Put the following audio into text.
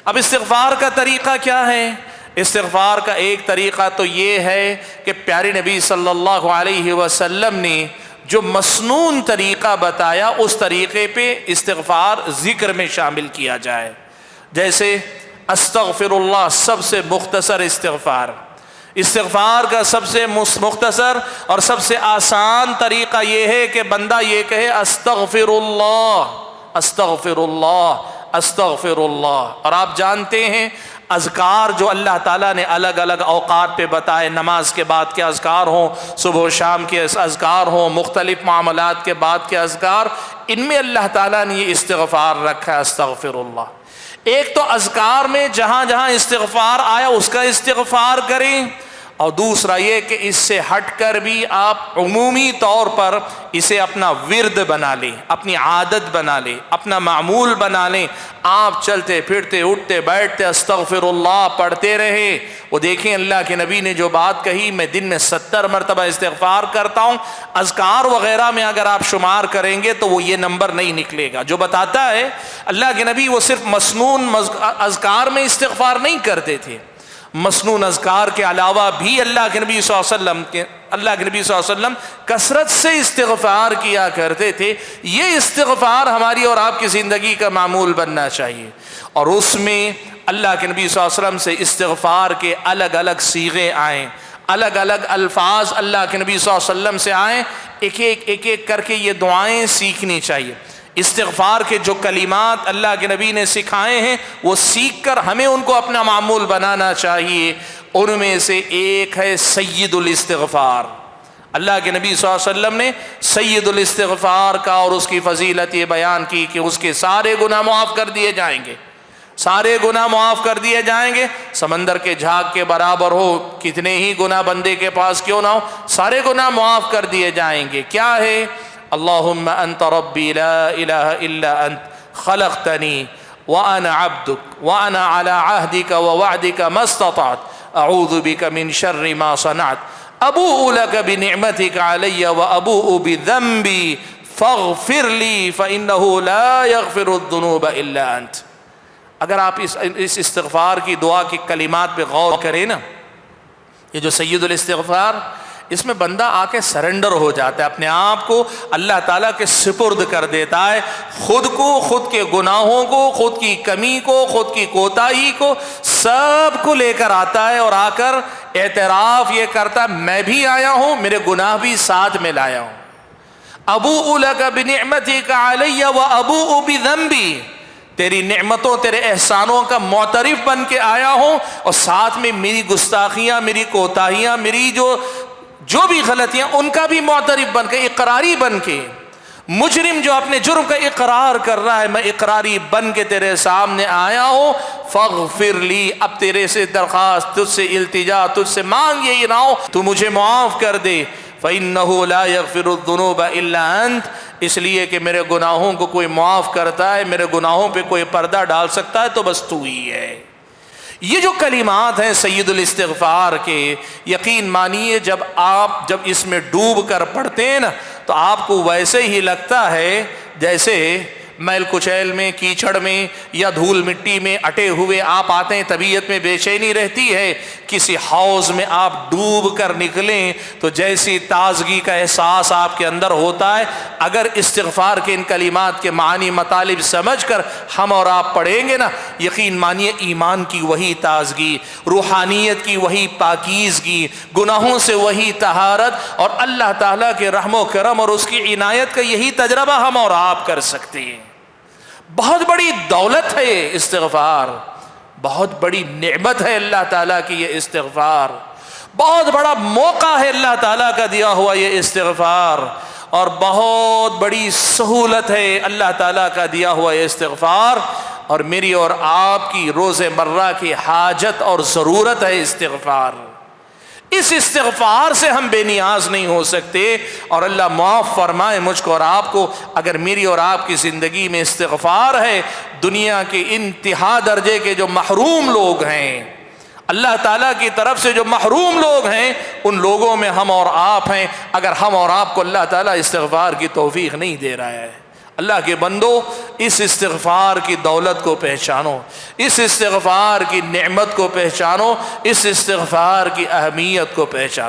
اب استغفار کا طریقہ کیا ہے؟ استغفار کا ایک طریقہ تو یہ ہے کہ پیارے نبی صلی اللہ علیہ وسلم نے جو مسنون طریقہ بتایا اس طریقے پہ استغفار ذکر میں شامل کیا جائے. جیسے استغفر اللہ سب سے مختصر استغفار، استغفار کا سب سے مختصر اور سب سے آسان طریقہ یہ ہے کہ بندہ یہ کہے استغفر اللہ استغفر اللہ استغفر اللہ. اور آپ جانتے ہیں اذکار جو اللہ تعالیٰ نے الگ الگ اوقات پہ بتائے، نماز کے بعد کے اذکار ہوں، صبح و شام کے اذکار ہوں، مختلف معاملات کے بعد کے اذکار، ان میں اللہ تعالیٰ نے یہ استغفار رکھا ہے استغفر اللہ. ایک تو اذکار میں جہاں جہاں استغفار آیا اس کا استغفار کریں، اور دوسرا یہ کہ اس سے ہٹ کر بھی آپ عمومی طور پر اسے اپنا ورد بنا لیں، اپنی عادت بنا لیں، اپنا معمول بنا لیں. آپ چلتے پھرتے اٹھتے بیٹھتے استغفر اللہ پڑھتے رہے. وہ دیکھیں اللہ کے نبی نے جو بات کہی، میں دن میں 70 مرتبہ استغفار کرتا ہوں. اذکار وغیرہ میں اگر آپ شمار کریں گے تو وہ یہ نمبر نہیں نکلے گا. جو بتاتا ہے اللہ کے نبی وہ صرف مسنون اذکار میں استغفار نہیں کرتے تھے، مسنون اذکار کے علاوہ بھی اللہ کے نبی صلی اللہ علیہ وسلم کثرت سے استغفار کیا کرتے تھے. یہ استغفار ہماری اور آپ کی زندگی کا معمول بننا چاہیے. اور اس میں اللہ کے نبی صلی اللہ علیہ وسلم سے استغفار کے الگ الگ صیغے آئیں، الگ الگ الفاظ اللہ کے نبی صلی اللہ علیہ وسلم سے آئیں. ایک ایک کر کے یہ دعائیں سیکھنی چاہیے. استغفار کے جو کلمات اللہ کے نبی نے سکھائے ہیں وہ سیکھ کر ہمیں ان کو اپنا معمول بنانا چاہیے. ان میں سے ایک ہے سید الاستغفار. اللہ کے نبی صلی اللہ علیہ وسلم نے سید الاستغفار کا اور اس کی فضیلت یہ بیان کی کہ اس کے سارے گناہ معاف کر دیے جائیں گے، سارے گناہ معاف کر دیے جائیں گے. سمندر کے جھاگ کے برابر ہو، کتنے ہی گناہ بندے کے پاس کیوں نہ ہو، سارے گناہ معاف کر دیے جائیں گے. کیا ہے؟ اللہم انت ربی لا الہ الا انت خلقتنی وانا عبدک وانا علی عہدک ووعدک ما استطعت اعوذ بک من شر ما صنعت ابوء لک بنعمتک علی وابوء بذنبی فاغفر لی فانہ لا یغفر الذنوب الا انت. اگر آپ اس استغفار کی دعا کی کلمات پہ غور کریں نا، یہ جو سید الاستغفار، اس میں بندہ آ کے سرنڈر ہو جاتا ہے، اپنے آپ کو اللہ تعالیٰ کے سپرد کر دیتا ہے. خود کو، خود کے گناہوں کو، خود کی کمی کو، خود کی کوتاہی کو، سب کو لے کر آتا ہے اور آ کر اعتراف یہ کرتا ہے میں بھی آیا ہوں، میرے گناہ بھی ساتھ میں لایا ہوں. ابوء لک بنعمتک علی وابوء بذنبی، تیری نعمتوں تیرے احسانوں کا معترف بن کے آیا ہوں، اور ساتھ میں میری گستاخیاں، میری کوتاہیاں، میری جو بھی غلطیاں ان کا بھی معترف بن کے، اقراری بن کے. مجرم جو اپنے جرم کا اقرار کر رہا ہے، میں اقراری بن کے تیرے سامنے آیا ہوں. فاغفر لی، اب تیرے سے درخواست، تجھ سے التجا، تجھ سے مانگ یہی نہ ہو تو مجھے معاف کر دے. فإنہ لا یغفر الذنوب الا انت، اس لیے کہ میرے گناہوں کو کوئی معاف کرتا ہے، میرے گناہوں پہ کوئی پردہ ڈال سکتا ہے تو بس تو ہی ہے. یہ جو کلمات ہیں سید الاستغفار کے، یقین مانیے جب اس میں ڈوب کر پڑھتے ہیں نا تو آپ کو ویسے ہی لگتا ہے جیسے میل کچیل میں، کیچڑ میں یا دھول مٹی میں اٹے ہوئے آپ آتے ہیں، طبیعت میں بے چینی رہتی ہے. کسی حوض میں آپ ڈوب کر نکلیں تو جیسی تازگی کا احساس آپ کے اندر ہوتا ہے. اگر استغفار کے ان کلمات کے معنی مطالب سمجھ کر ہم اور آپ پڑھیں گے نا، یقین مانیے ایمان کی وہی تازگی، روحانیت کی وہی پاکیزگی، گناہوں سے وہی طہارت، اور اللہ تعالیٰ کے رحم و کرم اور اس کی عنایت کا یہی تجربہ ہم اور آپ کر سکتے ہیں. بہت بڑی دولت ہے یہ استغفار، بہت بڑی نعمت ہے اللہ تعالیٰ کی یہ استغفار، بہت بڑا موقع ہے اللہ تعالیٰ کا دیا ہوا یہ استغفار، اور بہت بڑی سہولت ہے اللہ تعالیٰ کا دیا ہوا یہ استغفار. اور میری اور آپ کی روز مرہ کی حاجت اور ضرورت ہے استغفار. اس استغفار سے ہم بے نیاز نہیں ہو سکتے. اور اللہ معاف فرمائے مجھ کو اور آپ کو، اگر میری اور آپ کی زندگی میں استغفار ہے، دنیا کے انتہا درجے کے جو محروم لوگ ہیں، اللہ تعالیٰ کی طرف سے جو محروم لوگ ہیں، ان لوگوں میں ہم اور آپ ہیں. اگر ہم اور آپ کو اللہ تعالیٰ استغفار کی توفیق نہیں دے رہا ہے، اللہ کے بندو، اس استغفار کی دولت کو پہچانو، اس استغفار کی نعمت کو پہچانو، اس استغفار کی اہمیت کو پہچانو۔